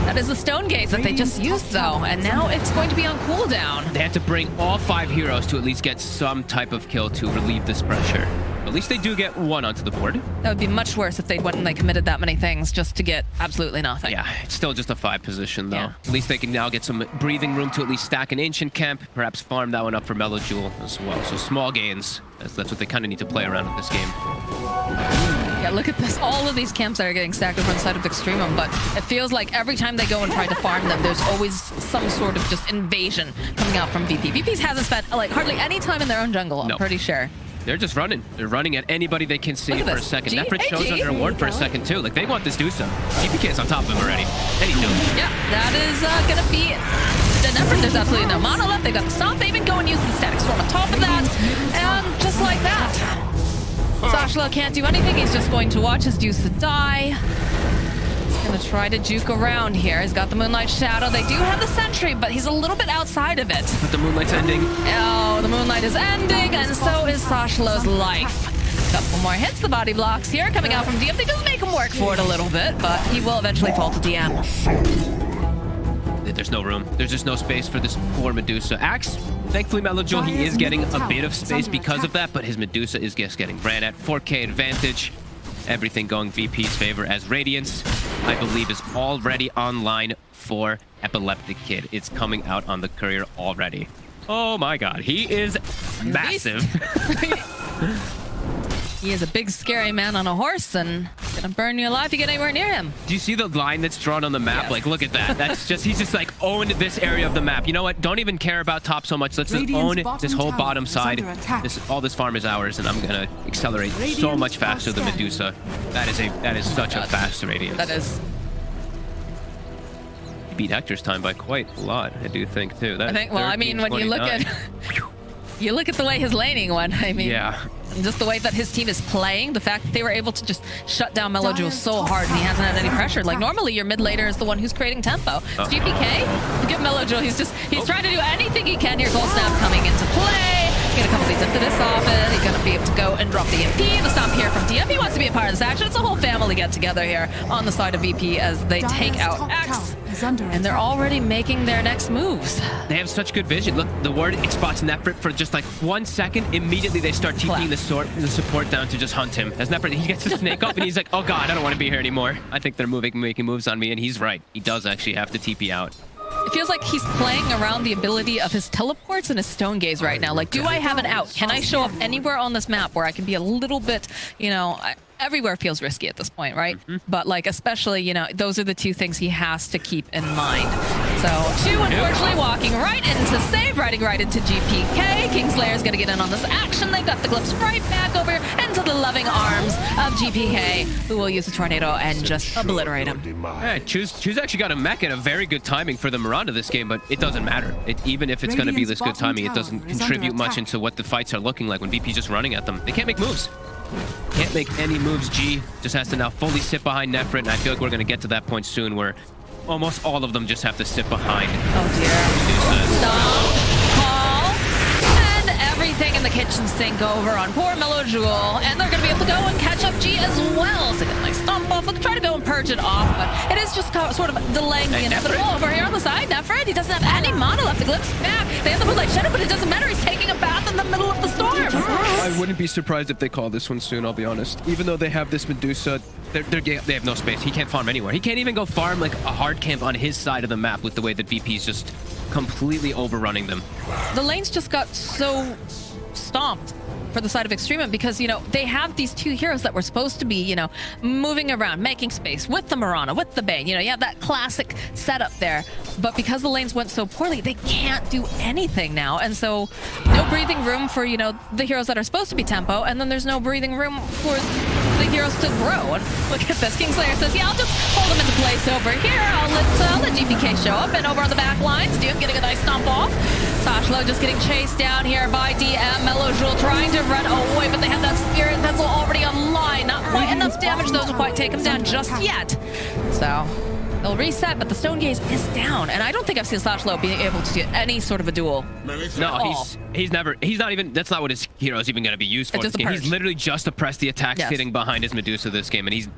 That is the Stone Gaze that they just used, though, and now it's going to be on cooldown. They had to bring all 5 heroes to at least get some type of kill to relieve this pressure. At least they do get one onto the board. That would be much worse if they went and they committed that many things just to get absolutely nothing. Yeah, it's still just a 5 position, though. Yeah. At least they can now get some breathing room to at least stack an Ancient Camp, perhaps farm that one up for Mellow Jewel as well. So small gains, that's what they kind of need to play around with this game. Yeah, look at this. All of these camps that are getting stacked over on the side of EXTREMUM, but it feels like every time they go and try to farm them, there's always some sort of just invasion coming out from VP. VP's hasn't spent like hardly any time in their own jungle, I'm pretty sure. They're just running. They're running at anybody they can see for a second. G, Nefrit hey, shows G. under a ward for a second, too. Like, they want this Dusa. GPK's on top of him already. And he's doing it. Yeah, that is going to be the Nefrit. There's absolutely no mana left. They've got the Stomp. They even go and use the Static Storm on top of that. And just like that, Sashlo can't do anything. He's just going to watch his Dusa die. Gonna try to juke around here. He's got the Moonlight Shadow. They do have the Sentry, but he's a little bit outside of it. But the Moonlight's ending. Oh, the Moonlight is ending, and so is Sashlo's life. Couple more hits. The body blocks here coming out from DM. They do make him work for it a little bit, but he will eventually fall to DM. There's no room. There's just no space for this poor Medusa. Axe, thankfully, Mellow Jewel, he is getting a bit of space because of that, but his Medusa is just getting ran at. 4K advantage. Everything going VP's favor as Radiance, I believe, is already online for Epileptic Kid. It's coming out on the courier already. Oh my god, he is massive. He is a big, scary man on a horse, and Gonna burn you alive if you get anywhere near him. Do you see the line that's drawn on the map? Yes. Like, look at that. That's just, he's just like, own this area of the map. You know what? Don't even care about top so much. Let's just Radiant's own this bottom whole tower bottom is side. under attack. All this farm is ours, and I'm gonna accelerate so Radiant's much faster than scanning. Medusa. That is such a fast Radiance. That is. He beat Hector's time by quite a lot, I do think, too. I think, well, I mean, when you look at the way his laning went, I mean, Yeah. and just the way that his team is playing, the fact that they were able to just shut down Melojuel so hard and he hasn't had any pressure. Like, normally your mid laner is the one who's creating tempo. It's GPK, give Melojuel, he's trying to do anything he can here. Gold Snap coming into play. Get a couple of these into this offense. He's gonna be able to go and drop the MP. The stomp here from DM. He wants to be a part of this action. It's a whole family get together here on the side of VP as they take Dire's out top X. tower is under And they're attack. already making their next moves. They have such good vision. Look, the word it spots Nefrit for just like 1 second. Immediately they start TPing the support down to just hunt him. As Nefrit, he gets his snake up and he's like, oh god, I don't want to be here anymore. I think they're making moves on me, and he's right. He does actually have to TP out. It feels like he's playing around the ability of his teleports and his stone gaze right now. Like, do I have an out? Can I show up anywhere on this map where I can be a little bit, you know, everywhere feels risky at this point, right? But like, especially, you know, those are the two things he has to keep in mind. So, two unfortunately walking right into save, riding right into GPK. Kingslayer's gonna get in on this action. They got the glimpse right back over into the loving arms of GPK, who will use the tornado and just obliterate him. Yeah, Choose actually got a mech at a very good timing for the Miranda this game, but it doesn't matter. Even if it's going to be this good Radiant's bottom timing, it doesn't tower is contribute under much attack. into what the fights are looking like when VP's just running at them. They can't make moves. Can't make any moves. G just has to now fully sit behind Nefrit, and I feel like we're going to get to that point soon where almost all of them just have to sit behind. Oh dear. Stop. Call. And everything in the kitchen sink over on poor Melojuel. And they're going to be able to go and catch up G as well. So get a nice stomp off. They'll try to go and purge it off, but it is just sort of delaying the inevitable. Over here on the side, Nefrit, he doesn't have any mana left to glimpse back. They have the Moonlight Shadow, but it doesn't matter. He's taking a bath in the middle of the storm. I wouldn't be surprised if they call this one soon, I'll be honest. Even though they have this Medusa, they have no space. He can't farm anywhere. He can't even go farm like a hard camp on his side of the map with the way that VP is just completely overrunning them. The lanes just got so stomped for the side of EXTREMUM because, you know, they have these two heroes that were supposed to be, you know, moving around, making space with the Mirana, with the Bane. You know, you have that classic setup there. But because the lanes went so poorly, they can't do anything now. And so no breathing room for, you know, the heroes that are supposed to be tempo. And then there's no breathing room for the heroes to grow. And look at this. Kingslayer says, yeah, I'll just hold them into place over here. I'll let GPK show up. And over on the back lines, Doom getting a nice stomp off. Sashlo just getting chased down here by DM. Melojuel trying to run away, but they have that Spirit Vessel already online. Not quite enough damage, though, to quite take him down just yet. So they'll reset, but the Stone Gaze is down. And I don't think I've seen Sashlo being able to do any sort of a duel. No, he's not even, that's not what his hero is even going to be used for It's this just a game. purge. He's literally just suppressed the attacks Yes. hitting behind his Medusa this game, and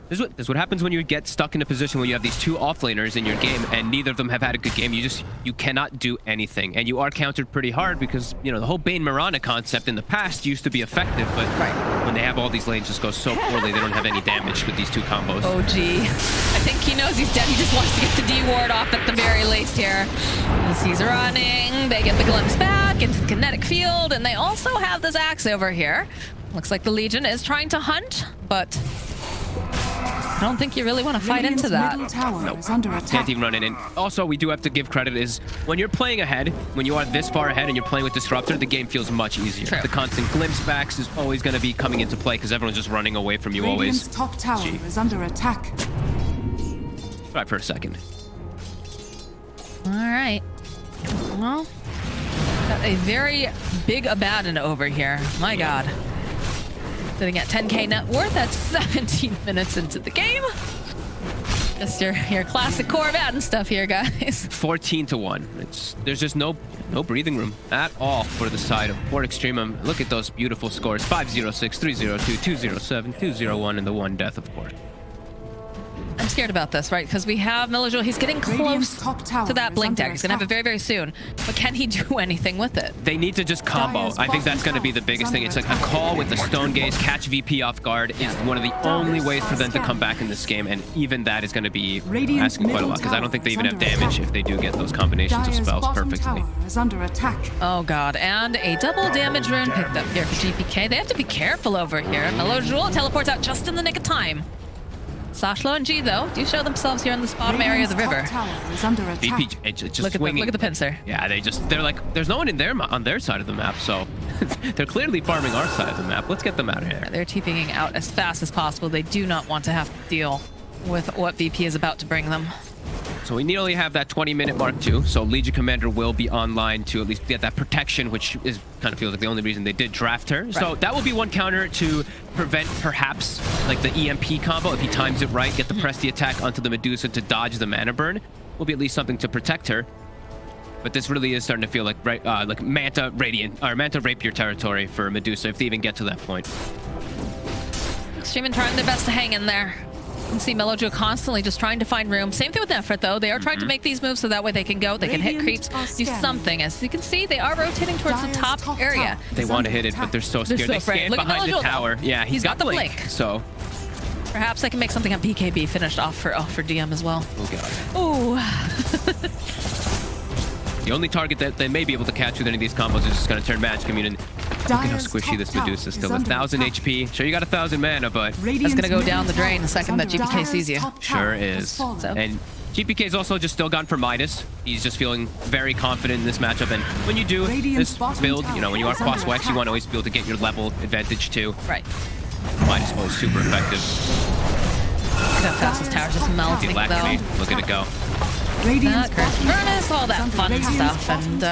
this is what happens when you get stuck in a position where you have these two offlaners in your game and neither of them have had a good game. You cannot do anything, and you are countered pretty hard because, you know, the whole Bane Mirana concept in the past used to be effective, but when they have all these lanes just go so poorly, they don't have any damage with these two combos. Oh, gee. I think he knows he's dead. He just wants to get the D ward off at the very least here. As he's running, they get the glimpse back into the kinetic field, and they also have this axe over here. Looks like the Legion is trying to hunt, but I don't think you really want to fight into that. Middle tower is under attack. Can't even run it in. Also, we do have to give credit is when you're playing ahead, when you are this far ahead and you're playing with Disruptor, the game feels much easier. True. The constant glimpse backs is always going to be coming into play because everyone's just running away from you Radiant's always. top tower Gee. is under attack. Right for a second. All right. Well, got a very big Abaddon over here. My God. Sitting at 10k net worth at 17 minutes into the game. Just your classic core Abaddon stuff here, guys. 14-1. There's just no breathing room at all for the side of poor EXTREMUM. Look at those beautiful scores: 506, 302, 207, 201, and the one death, of course. And scared about this, right? Because we have Melojul. He's getting Radiant's close top tower to that is blink under dagger. He's going to have it very, very soon. But can he do anything with it? They need to just combo. Dire's I think that's bottom going to be the tower biggest is thing. It's like under a call with the Stone Gaze, catch VP off guard is one of the only ways for them to come back in this game, and even that is going to be Radiant's asking quite a lot, because I don't think they even have damage if they do get those combinations of Dire's spells bottom perfectly. tower is under attack. Oh god, and a double damage rune picked up here for GPK. They have to be careful over here. Melojul teleports out just in the nick of time. Sashlo and G, though, do show themselves here in this bottom area of the river. Radiant's top tower is under attack. VP just Look swinging. at the pincer. Yeah, they're like, there's no one in there on their side of the map, so they're clearly farming our side of the map. Let's get them out of here. They're TPing out as fast as possible. They do not want to have to deal with what VP is about to bring them. So we nearly have that 20-minute mark too. So Legion Commander will be online to at least get that protection, which is kind of feels like the only reason they did draft her. Right. So that will be one counter to prevent perhaps like the EMP combo if he times it right. Get the press the attack onto the Medusa to dodge the mana burn. Will be at least something to protect her. But this really is starting to feel like Manta Radiant or Manta Rapier territory for Medusa if they even get to that point. Extreme trying their best to hang in there. You can see Melojul constantly just trying to find room. Same thing with Nefrit, though. They are trying to make these moves so that way they can go. They can hit creeps, do something. As you can see, they are rotating towards the top area. They want to hit it, but they're so scared. They stand behind the tower. Yeah, he's got the blink. So perhaps they can make something on BKB finished off for DM as well. Oh, God. The only target that they may be able to catch with any of these combos is just going to turn Magic Immune. And look at how squishy this Medusa is still. 1,000 HP. Sure, you got 1,000 mana, but that's going to go down the drain the second that GPK sees you. Sure is. So. And GPK is also just still gone for Midas. He's just feeling very confident in this matchup. And when you do this build, you know, when you are cross Wex, you want to always be able to get your level advantage too. Right. Midas is always super effective. Look how fast this tower's just melting, though. Look at it go. Curse Furnace, all that fun stuff, and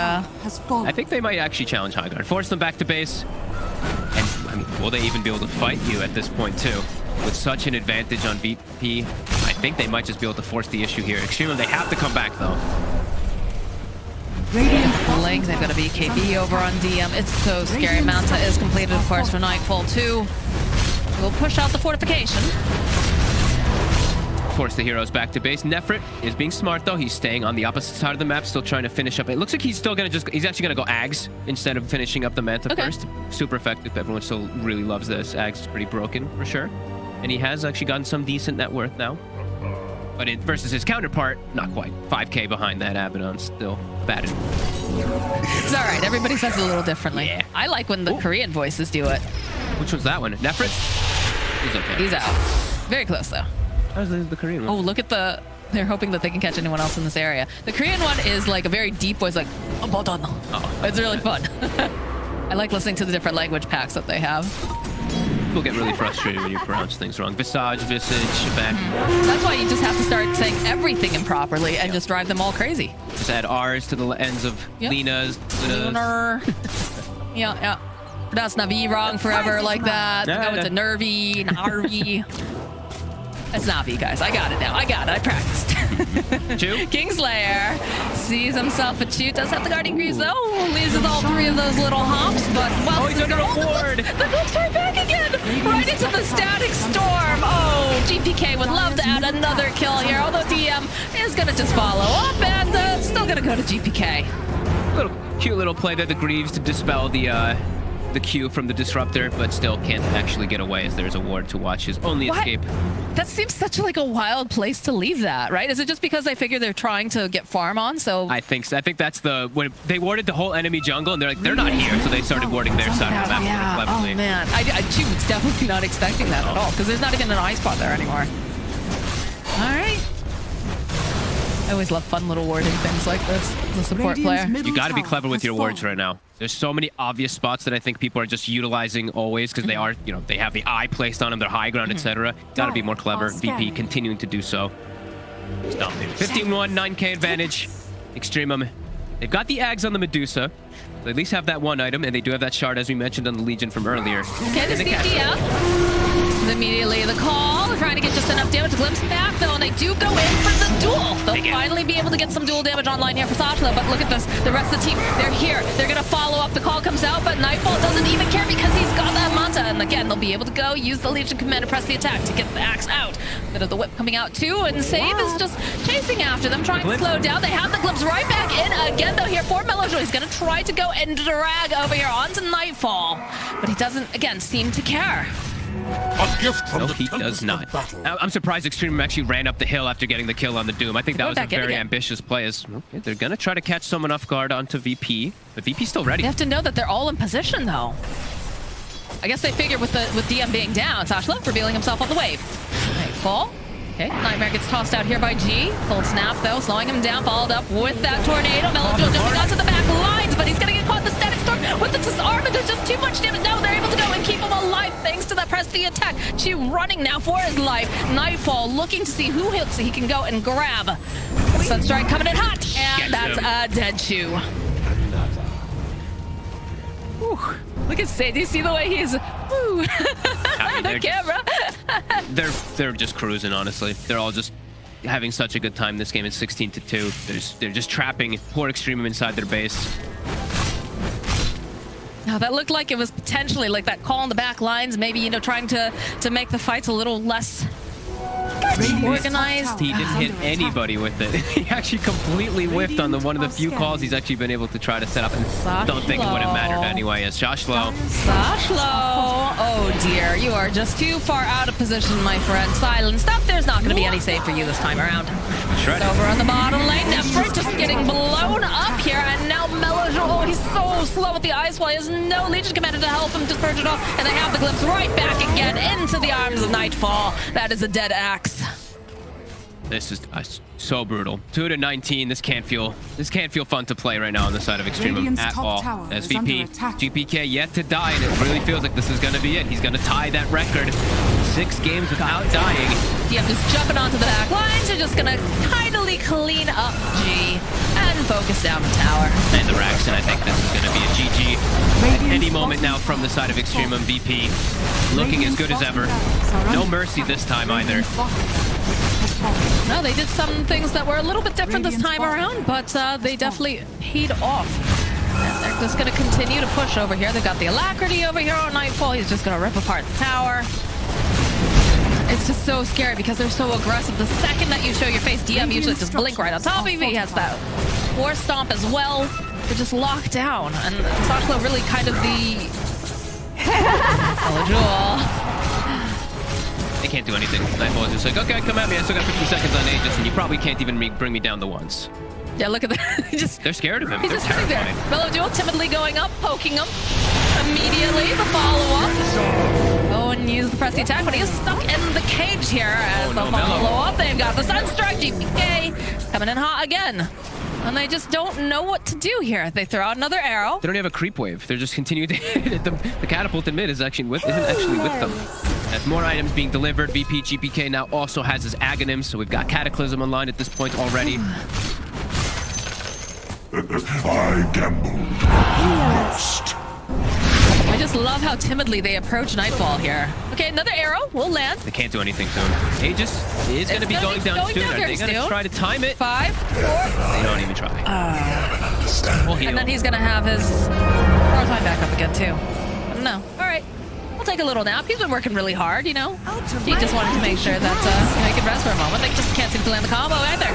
I think they might actually challenge High Guard, force them back to base, and I mean, will they even be able to fight you at this point too? With such an advantage on VP, I think they might just be able to force the issue here. EXTREMUM, they have to come back though. Blink, they've got a BKB over on DM. It's so scary. Manta is completed, of course, for Nightfall 2. We'll push out the fortification. Force the heroes back to base. Nefrit is being smart though. He's staying on the opposite side of the map, still trying to finish up. It looks like he's still gonna he's actually gonna go Ags instead of finishing up the Manta first. Super effective. Everyone still really loves this. Ags is pretty broken for sure. And he has actually gotten some decent net worth now. But versus his counterpart, not quite. 5k behind that Abaddon, still batted. It's all right. Everybody says it a little differently. Yeah. I like when the Korean voices do it. Which one's that one? Nefrit? He's okay. He's out. Very close though. How's the Korean one? Oh, look at the... They're hoping that they can catch anyone else in this area. The Korean one is like a very deep voice, like... Oh. It's really fun. I like listening to the different language packs that they have. People get really frustrated when you pronounce things wrong. Visage, back. That's why you just have to start saying everything improperly and just drive them all crazy. Just add R's to the ends of Lena's. Lunar. Yeah. Pronounce Navi wrong forever like that. Go into Nervy, Narvi. It's Navi, guys. I got it now. I practiced. Chew? Kingslayer sees himself a Chew. Does have the Guardian Greaves, though. Loses all three of those little hops, but... Well, he's under a ward. The hook's right back again. Right into the Static Storm. Oh, GPK would love to add another kill here, although DM is going to just follow up and still going to go to GPK. Cute little play there, the Greaves to dispel the Q from the Disruptor, but still can't actually get away as there's a ward to watch his only escape. That seems such like a wild place to leave that, right? Is it just because they figure they're trying to get farm on? So I think so. I think that's when they warded the whole enemy jungle, and they're like, they're not here, so they started warding their side of the map. Yeah. Oh man, I was definitely not expecting that at all because there's not even an eye spot there anymore. All right. I always love fun little warding things like this as a support player. You got to be clever with your wards right now. There's so many obvious spots that I think people are just utilizing always because they are, you know, they have the eye placed on them, they're high ground, etc. Got to be more clever. VP continuing to do so. 15-1, 9k advantage. EXTREMUM. They've got the Ags on the Medusa. They at least have that one item, and they do have that shard, as we mentioned on the Legion from earlier. Okay, the CDF. Immediately the call. They're trying to get just enough damage to glimpse back, though, and they do go in for the duel. They'll finally be able to get some duel damage online here for Sashlo, but look at this. The rest of the team, they're here. They're going to follow up. The call comes out, but Nightfall doesn't even care because he's got that Manta, and and again, they'll be able to go use the Legion Commander, press the attack to get the axe out. Bit of the whip coming out too, and Save is just chasing after them, trying to slow down. They have the glimpse right back in again, though, here for Melojo. He's going to try to go and drag over here onto Nightfall, but he doesn't, again, seem to care. A gift from No, the he Tempest does not. of Battle. I'm surprised EXTREMUM actually ran up the hill after getting the kill on the Doom. I think that was a very ambitious play. Okay, they're going to try to catch someone off guard onto VP, but VP's still ready. You have to know that they're all in position, though. I guess they figured with DM being down, Sashla revealing himself on the wave. Nightfall. Okay, Nightmare gets tossed out here by G. Cold Snap, though, slowing him down, followed up with that Tornado. Melojo jumping onto the back lines, but he's going to get caught in the Static Storm with the disarmament. There's just too much damage. No, they're able to go and keep him alive thanks to that press the attack. Chi running now for his life. Nightfall looking to see who hits so he can go and grab. Sunstrike coming in hot, and that's a dead Chew. Whew. Look at Say. Do you see the way he's the camera? they're just cruising, honestly. They're all just having such a good time. This game is 16-2. They're just trapping poor EXTREMUM inside their base. Now that looked like it was potentially like that call on the back lines, maybe, you know, trying to make the fights a little less organized. He didn't hit anybody with it. He actually completely whiffed on one of the few calls he's actually been able to try to set up, and don't think it would have mattered anyway. As Sashlo. Oh dear, you are just too far out of position, my friend. Silence up. There's not going to be any save for you this time around. Shredded. Over on the bottom lane, Nephrit just getting blown up here, and now Melojo, oh, he's so slow with the Ice Wall. He has no Legion Commander to help him disperse it off, and they have the glimpse right back again into the arms of Nightfall. That is a dead axe. This is so brutal. 2-19. This can't feel fun to play right now on the side of EXTREMUM at all. SVP, GPK yet to die, and it really feels like this is going to be it. He's going to tie that record. 6 games without dying. DM just jumping onto the back lines. They're just going to tidily clean up G and focus down the tower. And the Raxon, I think this is going to be a GG at any moment now from the side of EXTREMUM. VP looking as good as ever. No mercy this time either. No, they did some things that were a little bit different this time around, but they definitely paid off. And they're just going to continue to push over here. They've got the Alacrity over here on Nightfall. He's just going to rip apart the tower. It's just so scary because they're so aggressive. The second that you show your face, DM usually just blink right on top of you. He has that Force Stomp as well. They're just locked down. And Sashlo really kind of the... They can't do anything. Nightfall is just like, okay, come at me. I still got 50 seconds on Aegis, and you probably can't even bring me down to once. Yeah, look at that. They're scared of him. He's They're just sitting there. terrified. Melojo timidly going up, poking him. Immediately, the follow-up. Go and use the press the attack, but he is stuck in the cage here as the follow-up. They've got the Sunstrike, GPK coming in hot again. And they just don't know what to do here. They throw out another arrow. They don't have a creep wave. They're just continuing to hit it. The catapult in mid isn't actually with them. As more items being delivered, VP GPK now also has his Aghanim, so we've got Cataclysm online at this point already. I gambled. Lost. I just love how timidly they approach Nightfall here. Okay, another arrow will land. They can't do anything soon. Aegis is going to be going down soon. Are they going to try to time it? 5, 4. They don't even try. We'll heal. And then he's going to have his power time back up again, too. I don't know. All right. We'll take a little nap. He's been working really hard, you know. He just wanted to make sure that he could rest for a moment. They just can't seem to land the combo either.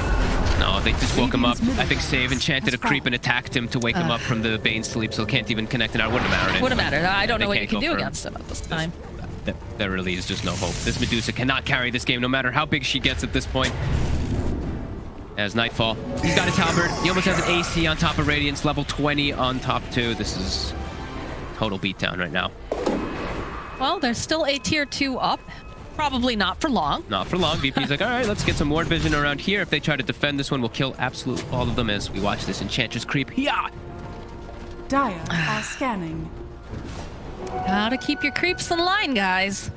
No, they just woke him up. I think Save enchanted a creep and attacked him to wake him up from the Bane sleep, so can't even connect it out. Wouldn't have mattered. Wouldn't matter. I don't know what you can do him. against him at this time. There really is just no hope. This Medusa cannot carry this game, no matter how big she gets at this point. As Nightfall, he's got his halberd. He almost has an AC on top of Radiance, level 20 on top 2. This is total beatdown right now. Well, there's still a tier 2 up. Probably not for long. Not for long. VP's like, all right, let's get some more vision around here. If they try to defend this one, we'll kill absolute all of them as we watch this Enchantress creep. Yeah. Dire are scanning. Gotta keep your creeps in line, guys.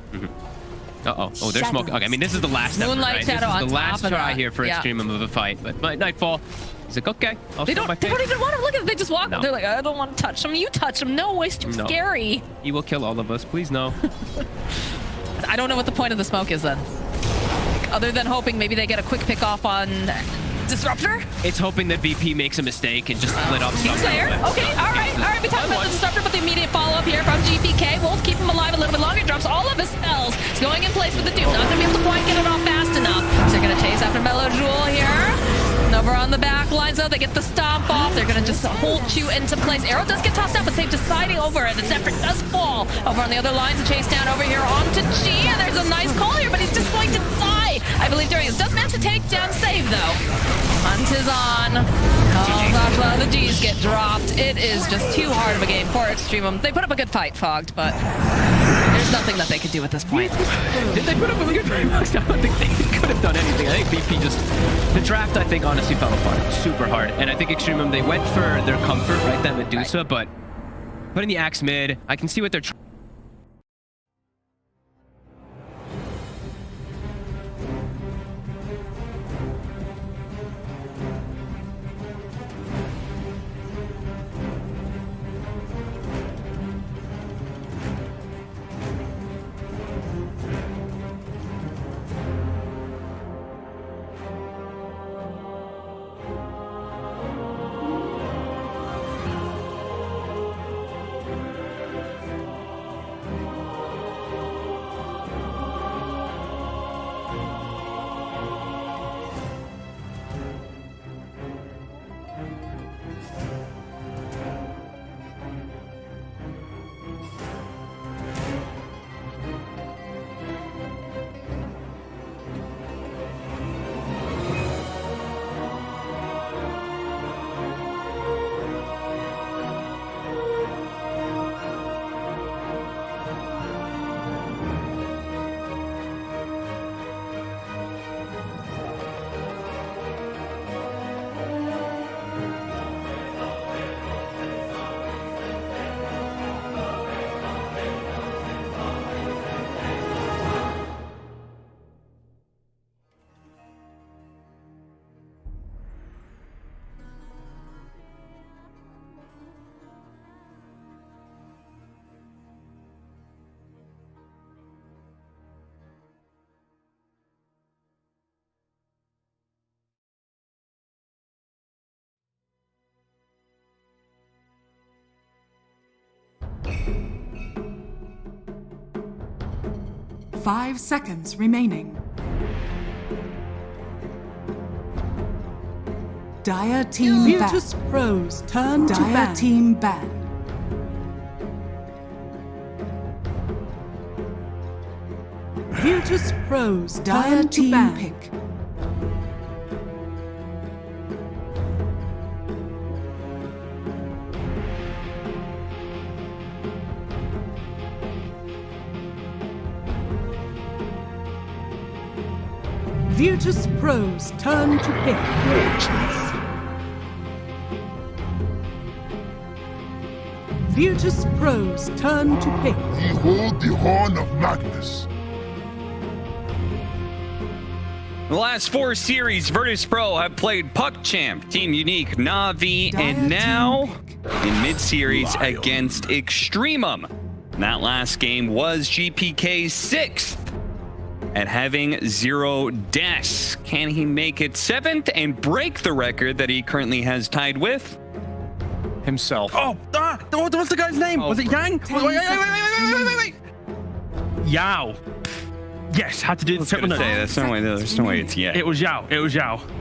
Uh-oh. Oh, they're smoking. Okay, I mean, this is the last effort, Moonlight right? Shadow This is on the last top of try that. here for Yeah. EXTREMUM of a fight. But Nightfall, he's like, okay, I'll They show my don't even want to look at it. They just walk. No. They're like, I don't want to touch them. You touch them. No, it's too scary. He will kill all of us. Please, no. I don't know what the point of the smoke is then. Like, other than hoping maybe they get a quick pick off on Disruptor? It's hoping that VP makes a mistake and just split up He's something. there. Okay, all right. We talked about the Disruptor, but the immediate follow-up here from GPK will keep him alive a little bit longer. Drops all of his spells. He's going in place with the Doom. Not going to be able to quite get it off fast enough. So they're going to chase after Mellow Jewel here. And over on the back lines, though, they get the stomp off. They're going to just hold you into place. Arrow does get tossed out, but Save deciding over it. The Zephyr does fall. Over on the other lines, a chase down over here onto G. And there's a nice call here, but he's just going to die, I believe, during this. Does manage to take down Save, though. Hunt is on. Oh gosh, a lot of the G's get dropped. It is just too hard of a game for Extremum. They put up a good fight, Fogged, but there's nothing that they could do at this point. Did they put up a good fight? I don't think they could have done anything. I think VP just... The draft, I think, honestly fell apart super hard. And I think Extremum, they went for their comfort, right? That Medusa, but putting the Axe mid, I can see what they're trying. Five seconds remaining. Dire team Virtus.pro's turn to Dire ban. team ban. Virtus.pro's Dire turn to team ban. pick. Virtus.pro's turn to pick. Virtus.pro's turn to pick. Behold the horn of Magnus. The last 4 series, Virtus.pro have played PuckChamp, Team Unique, Na'Vi, and now in mid-series against Extremum. That last game was GPK's 6th at having 0 deaths. Can he make it 7th and break the record that he currently has tied with Himself. Oh, what's the guy's name? Was it Yang? Wait. Yao. Yes, had to do the triple note. There's no way it's yet. It was Yao.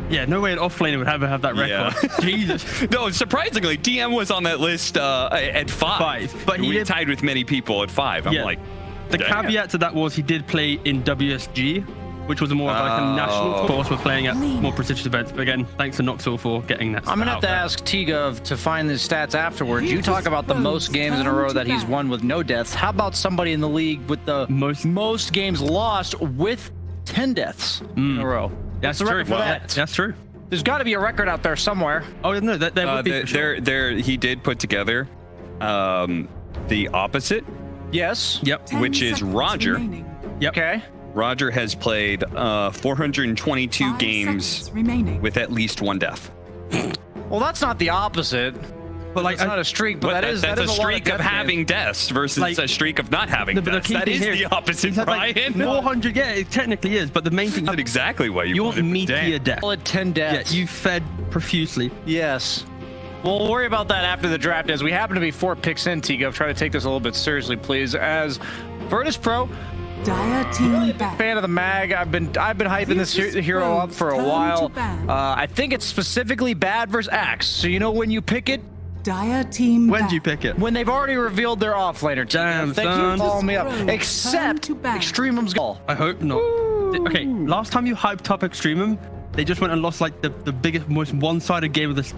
Yeah, no way an offlaner would ever have that record. Yeah. Jesus. No, surprisingly, DM was on that list at 5. But he we tied with many people at 5. I'm like, the damn. caveat to that was he did play in WSG, which was more of like a national course. We're playing at more prestigious events. But again, thanks to Noxel for getting that. I'm gonna have to ask Tigov to find his stats afterwards. You talk about the most games in a row that he's won with no deaths. How about somebody in the league with the most games lost with 10 deaths in a row? That's What's the true. record for that? That's true. There's got to be a record out there somewhere. Oh no, there would be. For sure. He did put together the opposite. Yes. Yep. 10 Which is seconds Roger. remaining. Yep. Okay. Roger has played 422 5 games seconds remaining. with at least 1 death. Well, that's not the opposite. But like, It's not a streak, but That's that a is streak a lot of death having deaths versus Like- a streak of not having No, but the deaths. key That thing is here the opposite, he's had, like, Brian. 400. Yeah, it technically is, but the main thing That's exactly why you want wanted meteor damn. death. Solid 10 Yeah, deaths. you fed profusely. Yes. We'll worry about that after the draft, as we happen to be 4 picks in, Tigo. Try to take this a little bit seriously, please. As Virtus.pro, Dire team back. fan of the mag. I've been hyping this hero up for a while. I think it's specifically bad versus Axe. So you know when you pick it? Dire team When back. do you pick it? When they've already revealed their offlaner. Tigo. Damn, Thank you son. for following me up. Turn Except to back. Extremum's goal. I hope not. Okay, last time you hyped up Extremum, they just went and lost like the biggest, most one-sided game of the